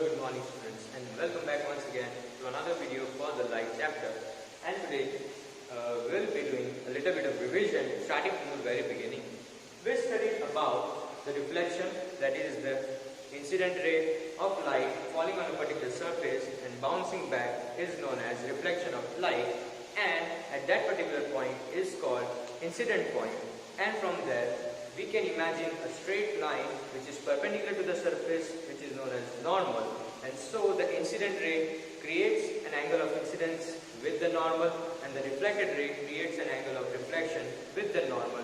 good morning students, and welcome back once again to another video for the light chapter. And today we'll be doing a little bit of revision starting from the very beginning. We studied about the reflection, that is the incident ray of light falling on a particular surface and bouncing back is known as reflection of light, and at that particular point is called incident point. And from there we can imagine a straight line which is perpendicular to the surface, which is known as normal, and so the incident ray creates an angle of incidence with the normal and the reflected ray creates an angle of reflection with the normal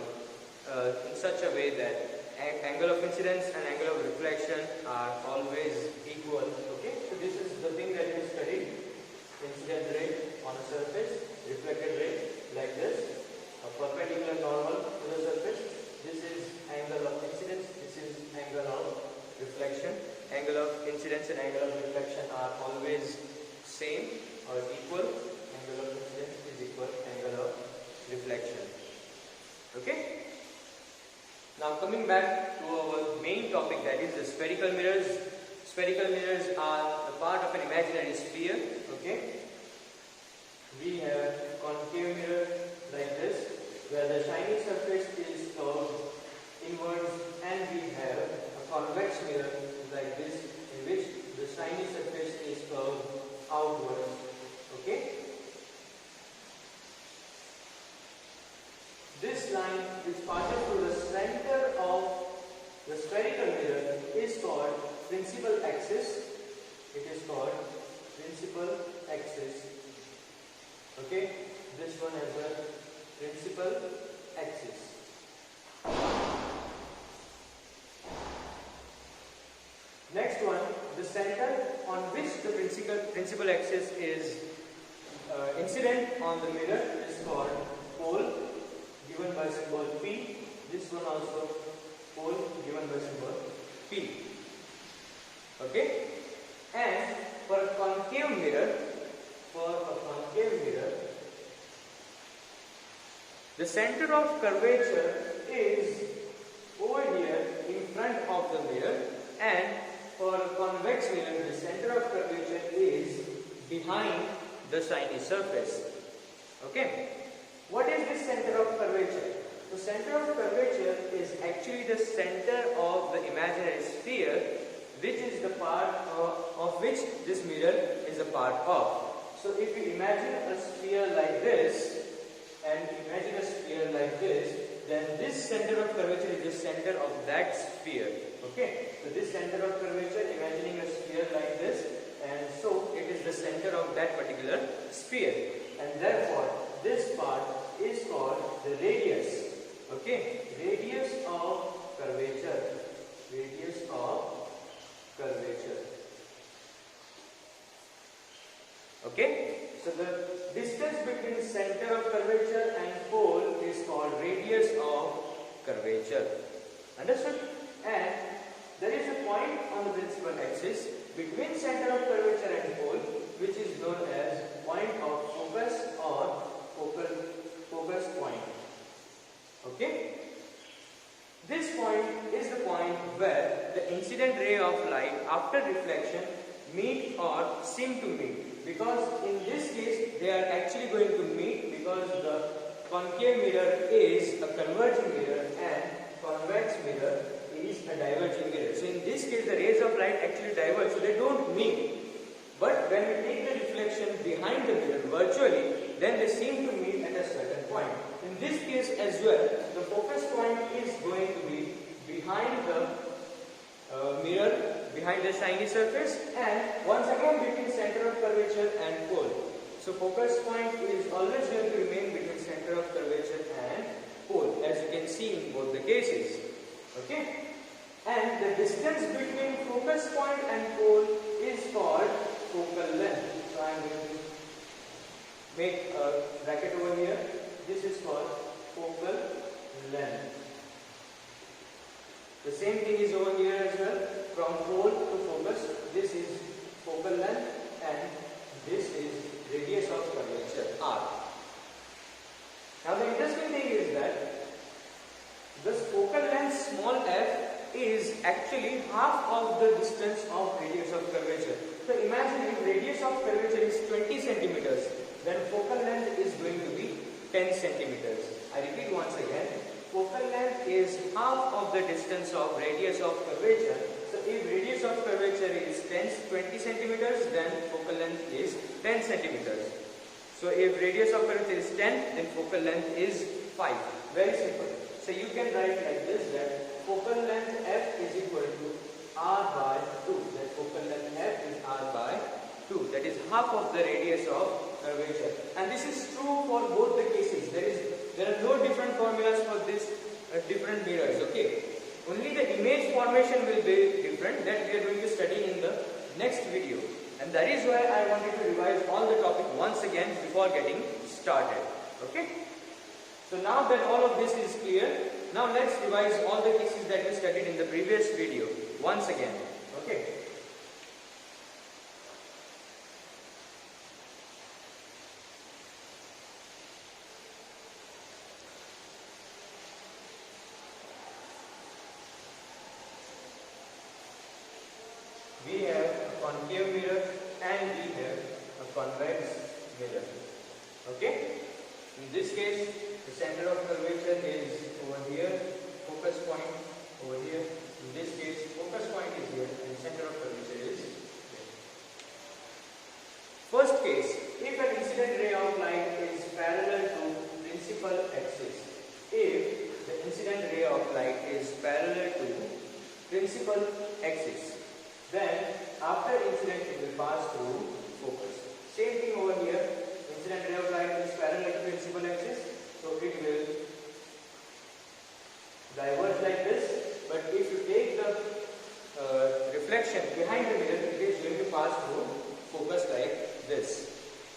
in such a way that angle of incidence and angle of reflection are always equal. Okay, so this is the thing that we studied: incident ray on a surface, reflected ray like this, a perpendicular normal to the surface. This is angle of incidence, this is angle of reflection. Angle of incidence and angle of reflection are always same or equal. Angle of incidence is equal angle of reflection. Okay? Now coming back to our main topic, that is the spherical mirrors. Spherical mirrors are a part of an imaginary sphere. Okay? We have concave mirror like this, where the shiny surface is curved inwards, and we have a convex mirror like this, in which the shiny surface is curved outwards. Okay? This line which passes through the center of the spherical mirror is called principal axis. It is called principal axis. Okay? This one as well. Principal axis. Next one, the center on which the principal axis is incident on the mirror is called pole, given by symbol P. This one also pole, given by symbol P. Okay? And for a concave mirror, the center of curvature is over here in front of the mirror, and for a convex mirror, the center of curvature is behind the shiny surface. Okay? What is this center of curvature? The center of curvature is actually the center of the imaginary sphere, which is the part of which this mirror is a part of. So if you imagine a sphere like this, then this center of curvature is the center of that sphere. Okay, so this center of curvature, imagining a sphere like this, and so it is the center of that particular sphere, and therefore this part is called the radius. Okay, radius of curvature. Radius of curvature. Okay, so the distance between center of curvature and pole is called radius of curvature. Understood? And there is a point on the principal axis between center of curvature and pole, which is known as point of focus or focus point. Okay? This point is the point where the incident ray of light after reflection meet or seem to meet, because in this case they are actually going to meet, because the concave mirror is a converging mirror and convex mirror is a diverging mirror. So in this case the rays of light actually diverge, so they don't meet. But when we take the reflection behind the mirror virtually, then they seem to meet at a certain point. In this case as well, the focus point is going to be behind the mirror, behind the shiny surface, and once again between center of curvature and pole. So focus point is always going to remain between center of curvature and pole, as you can see in both the cases. Okay? And the distance between focus point and pole is called focal length. So I am going to make a bracket over here. This is called focal length. The same thing is over here as well. From pole to focus, this is focal length and this is radius of curvature, R. Now the interesting thing is that this focal length small f is actually half of of the distance of radius of curvature. So imagine if radius of curvature is 20 centimeters, then focal length is going to be 10 centimeters. I repeat once again, focal length is half of the distance of radius of curvature. So if radius of curvature is 20 centimeters, then focal length is 10 centimeters. So if radius of curvature is 10, then focal length is 5. Very simple. So you can write like this, that focal length f is equal to r by 2. That focal length f is r by 2. That is half of the radius of curvature. And this is true for both the cases. There are no different formulas for this different mirrors. Okay. Only the image formation will be different, that we are going to study in the next video. And that is why I wanted to revise all the topic once again before getting started. Okay. So now that all of this is clear, now let's revise all the cases that we studied in the previous video once again. Okay. We have a concave mirror and we have a convex mirror. Okay? In this case, the center of curvature is over here, focus point over here. In this case, focus point is here and the center of curvature is here. First case, if an incident ray of light is parallel to principal axis. If the incident ray of light is parallel to principal axis, then after incident it will pass through focus. Same thing over here, incident ray of light is parallel to principal axis, so it will diverge like this, but if you take the reflection behind the mirror, it is going to pass through focus like this.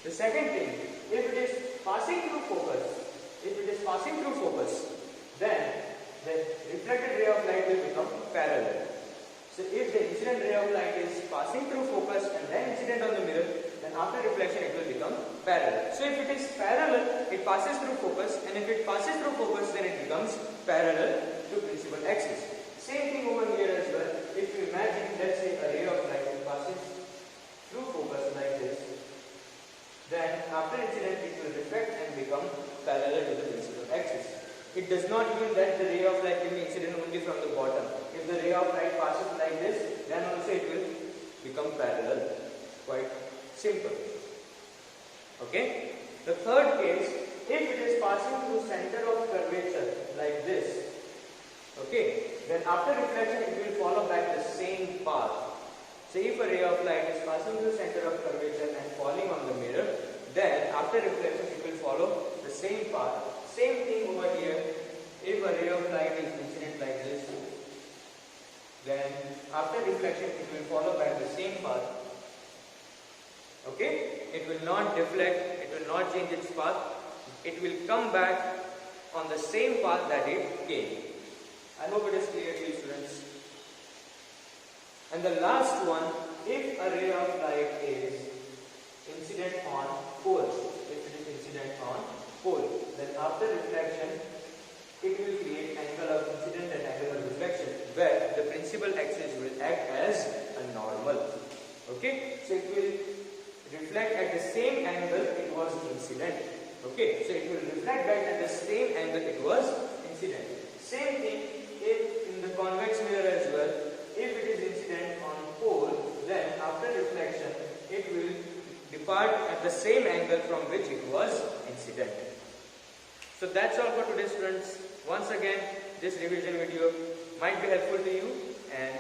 The second thing, if it is passing through focus, then the reflected ray of light will become parallel. So if the incident ray of light is passing through focus and then incident on the mirror, then after reflection it will become parallel. So if it is parallel, it passes through focus, and if it passes through focus, then it becomes parallel to principal axis. Same thing over here as well. If you imagine, let's say a ray of light passes through focus like this, then after incident it will reflect and become parallel to the principal axis. It does not mean that the ray of light will be incident only from the bottom. If the ray of light passes like this, then also it will become parallel. Quite simple. Okay. The third case, if it is passing through center of curvature like this, okay, then after reflection it will follow back the same path. So if a ray of light is passing through center of curvature and falling on the mirror, then after reflection it will follow the same path. Same thing over here. If a ray of light is incident like this, then after reflection it will follow back the same path. Okay? It will not deflect, it will not change its path. It will come back on the same path that it came. I hope it is clear to you, students. And the last one, if a ray of light is incident on pole, then after reflection it will create angle of incident and angle of reflection, where the principal axis will act as a normal. Okay, so it will reflect at the same angle it was incident. Okay, so it will reflect back at the same angle it was incident. Same thing if in the convex mirror as well. If it is incident on pole, then after reflection it will depart at the same angle from which it was incident. So that's all for today, students. Once again, this revision video might be helpful to you, and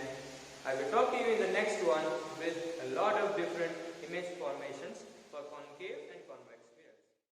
I will talk to you in the next one with a lot of different image formation.